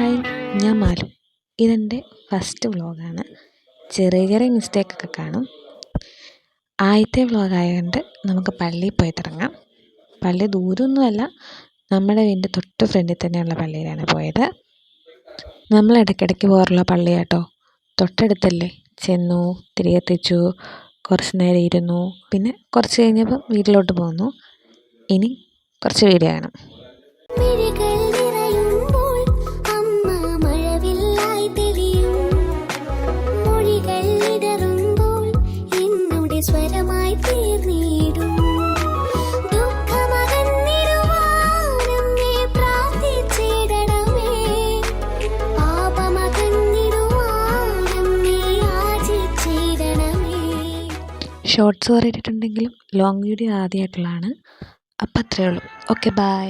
Hi, ഞാൻ മാലു. ഇതെൻ്റെ first വ്ളോഗാണ്. ചെറിയ ചെറിയ മിസ്റ്റേക്കൊക്കെ കാണും. ആദ്യത്തെ വ്ളോഗായതുകൊണ്ട് നമുക്ക് പള്ളിയിൽ പോയി തുടങ്ങാം. പള്ളി ദൂരമൊന്നുമല്ല, നമ്മുടെ വീടിൻ്റെ തൊട്ട് ഫ്രണ്ടിൽ തന്നെയുള്ള പള്ളിയിലാണ് പോയത്. നമ്മൾ ഇടയ്ക്കിടയ്ക്ക് പോകാറുള്ള പള്ളിയാട്ടോ, തൊട്ടടുത്തല്ലേ. ചെന്നു, തിരികെ എത്തിച്ചു, കുറച്ച് നേരം ഇരുന്നു, പിന്നെ കുറച്ച് കഴിഞ്ഞപ്പോൾ വീട്ടിലോട്ട് പോന്നു. ഇനി കുറച്ച് വീഡിയോ കാണാം. ഷോർട്സ് കുറേ ഇട്ടിട്ടുണ്ടെങ്കിലും ലോങ് വീഡിയോ ആദ്യമായിട്ടുള്ളതാണ്. അപ്പം അത്രയേ ഉള്ളൂ. Okay, by.